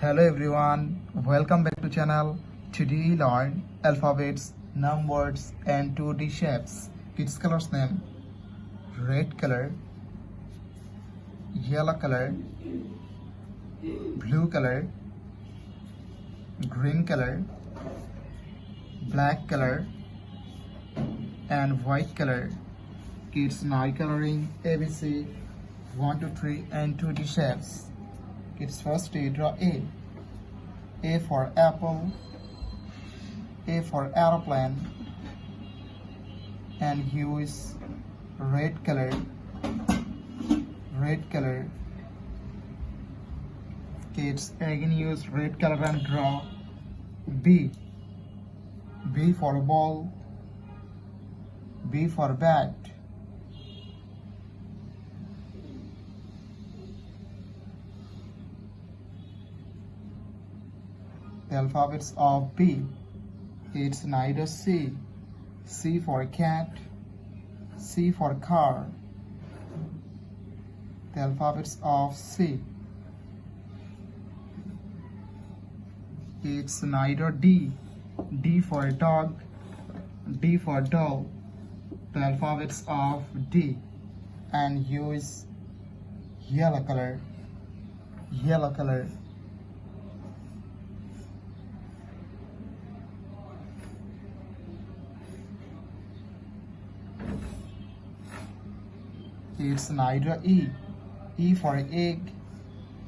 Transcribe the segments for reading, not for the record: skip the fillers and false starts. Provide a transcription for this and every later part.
Hello everyone, welcome back to channel. Today learn alphabets, numbers and 2D shapes. Kids colors name: red color, yellow color, blue color, green color, black color and white color. Kids now coloring ABC 1, 2, 3 and 2D shapes. Kids first draw A. A for apple, A for aeroplane, and use red color. Kids again use red color and draw B. B for ball, B for bat. The alphabets of B. It's neither C. C for cat, C for car. The alphabets of C. It's neither D. D for dog, D for doll. The alphabets of D. And use yellow color. It's neither E. E for egg,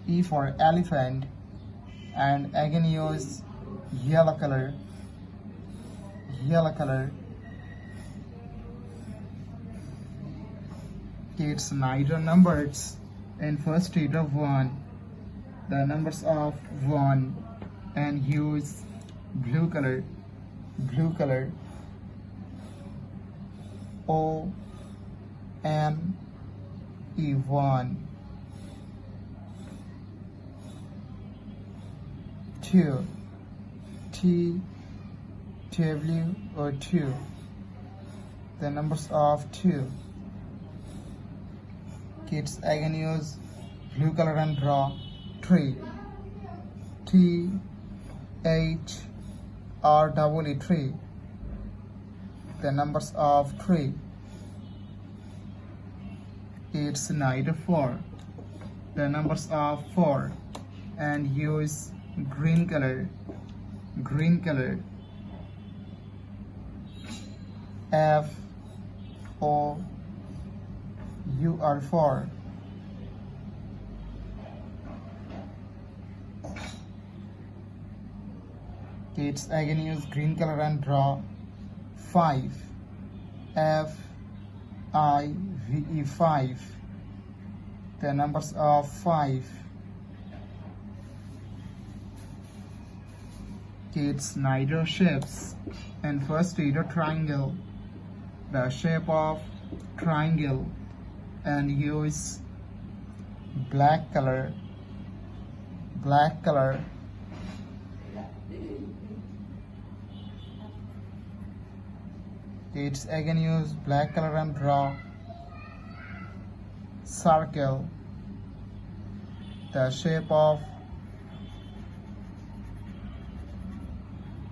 E for elephant, and again use yellow color. It's neither numbers. And first read of 1, the numbers of 1, and use blue color. O N E 1. 2 T W or 2. The numbers of 2. Kids again use blue color and draw 3. T H R double E 3. The numbers of 3. It's neither 4. The numbers of 4, and use green color. F O U R 4. Kids again use green color and draw 5. F I V E 5. The numbers of 5. Kids neither shapes. And first read a triangle. The shape of triangle, and use black color. Kids again use black color and draw circle. The shape of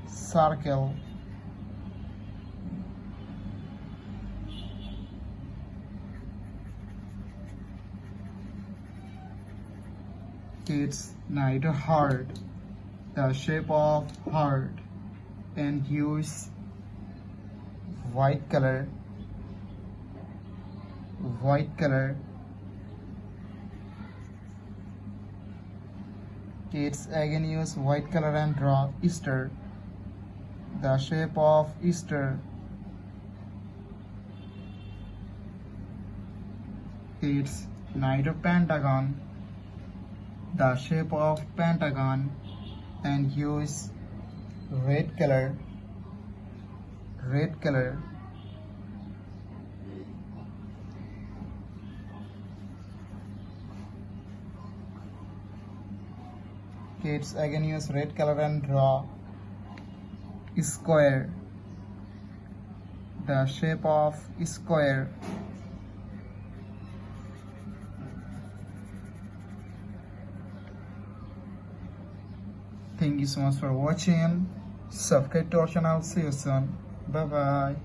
circle. Kids neither heart. The shape of heart, and use white color. Kids again use white color and draw Easter. The shape of Easter. Kids neither pentagon. The shape of pentagon, and use red color. Kids again use red color and draw square. The shape of square. Thank you so much for watching. Subscribe to our channel. See you soon. Bye bye.